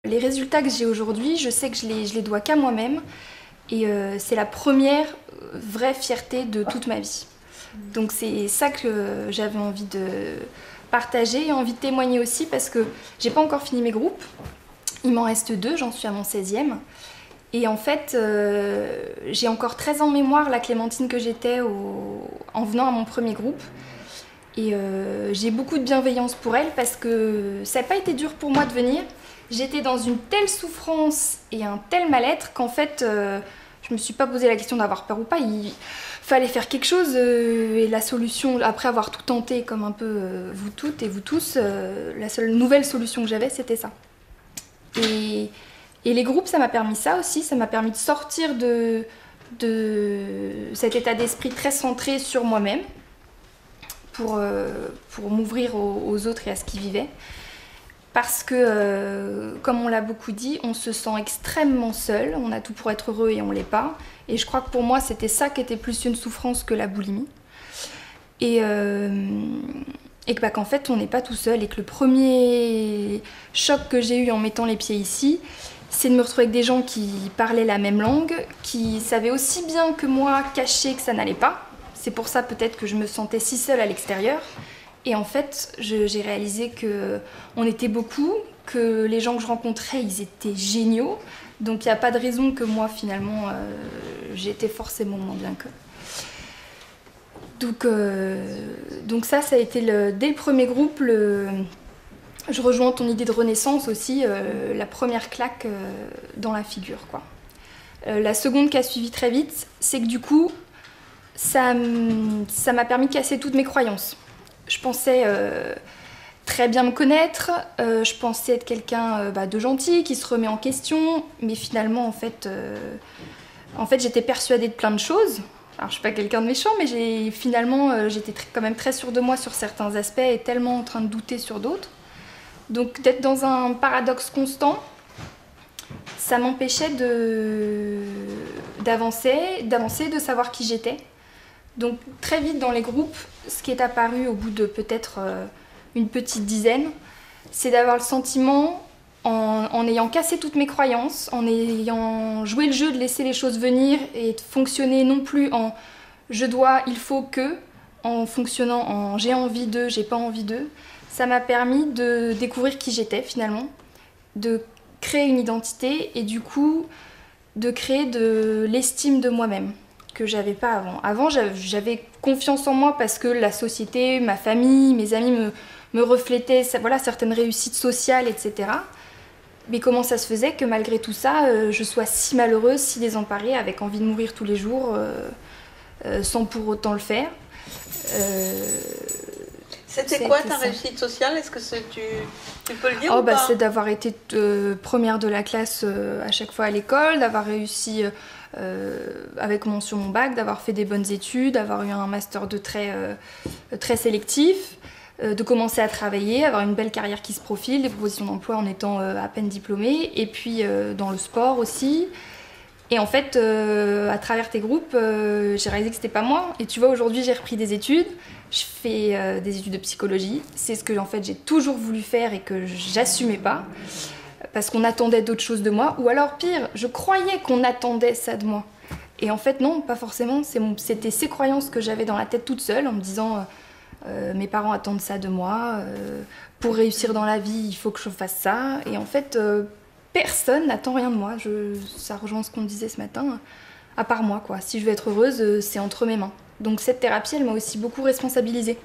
Les résultats que j'ai aujourd'hui, je sais que je les dois qu'à moi-même. Et c'est la première vraie fierté de toute ma vie. Donc c'est ça que j'avais envie de partager et envie de témoigner aussi parce que j'ai pas encore fini mes groupes. Il m'en reste 2, j'en suis à mon 16e. Et en fait, j'ai encore très en mémoire la Clémentine que j'étais en venant à mon premier groupe. Et j'ai beaucoup de bienveillance pour elle parce que ça n'a pas été dur pour moi de venir. J'étais dans une telle souffrance et un tel mal-être qu'en fait, je me suis pas posé la question d'avoir peur ou pas. Il fallait faire quelque chose et la solution, après avoir tout tenté comme un peu vous toutes et vous tous, la seule nouvelle solution que j'avais, c'était ça. Et les groupes, ça m'a permis ça aussi, ça m'a permis de sortir de cet état d'esprit très centré sur moi-même pour m'ouvrir aux autres et à ce qu'ils vivaient. Parce que, comme on l'a beaucoup dit, on se sent extrêmement seul, on a tout pour être heureux et on l'est pas. Et je crois que pour moi, c'était ça qui était plus une souffrance que la boulimie. Et que, qu'en fait, on n'est pas tout seul et que le premier choc que j'ai eu en mettant les pieds ici, c'est de me retrouver avec des gens qui parlaient la même langue, qui savaient aussi bien que moi cacher que ça n'allait pas. C'est pour ça peut-être que je me sentais si seule à l'extérieur. Et en fait, j'ai réalisé qu'on était beaucoup, que les gens que je rencontrais, ils étaient géniaux. Donc il n'y a pas de raison que moi, finalement, j'étais forcément moins bien qu'eux. Donc ça a été dès le premier groupe, je rejoins ton idée de renaissance aussi, la première claque dans la figure, quoi. La seconde qui a suivi très vite, c'est que du coup, ça m'a permis de casser toutes mes croyances. Je pensais très bien me connaître, je pensais être quelqu'un de gentil, qui se remet en question, mais finalement, en fait j'étais persuadée de plein de choses. Alors, je suis pas quelqu'un de méchant, mais j'étais quand même très sûre de moi sur certains aspects et tellement en train de douter sur d'autres. Donc, d'être dans un paradoxe constant, ça m'empêchait d'avancer, de savoir qui j'étais. Donc très vite dans les groupes, ce qui est apparu au bout de peut-être une petite dizaine, c'est d'avoir le sentiment, en ayant cassé toutes mes croyances, en ayant joué le jeu de laisser les choses venir et de fonctionner non plus en je dois, il faut que, en fonctionnant en j'ai envie de, j'ai pas envie de, ça m'a permis de découvrir qui j'étais finalement, de créer une identité et du coup de créer de l'estime de moi-même. Que j'avais pas avant. Avant, j'avais confiance en moi parce que la société, ma famille, mes amis me reflétaient voilà, certaines réussites sociales, etc. Mais comment ça se faisait que malgré tout ça, je sois si malheureuse, si désemparée, avec envie de mourir tous les jours, sans pour autant le faire. C'était quoi ta réussite sociale? Est-ce que tu peux le dire ou pas? C'est d'avoir été première de la classe à chaque fois à l'école, d'avoir réussi avec mention mon bac, d'avoir fait des bonnes études, d'avoir eu un master 2 très sélectif, de commencer à travailler, avoir une belle carrière qui se profile, des propositions d'emploi en étant à peine diplômée, et puis dans le sport aussi. Et en fait, à travers tes groupes, j'ai réalisé que c'était pas moi. Et tu vois, aujourd'hui, j'ai repris des études. Je fais des études de psychologie. C'est ce que en fait, j'ai toujours voulu faire et que j'assumais pas. Parce qu'on attendait d'autres choses de moi. Ou alors, pire, je croyais qu'on attendait ça de moi. Et en fait, non, pas forcément. C'était ces croyances que j'avais dans la tête toute seule en me disant mes parents attendent ça de moi. Pour réussir dans la vie, il faut que je fasse ça. Et en fait... personne n'attend rien de moi, ça rejoint ce qu'on disait ce matin, à part moi, quoi. Si je veux être heureuse, c'est entre mes mains. Donc cette thérapie, elle m'a aussi beaucoup responsabilisée.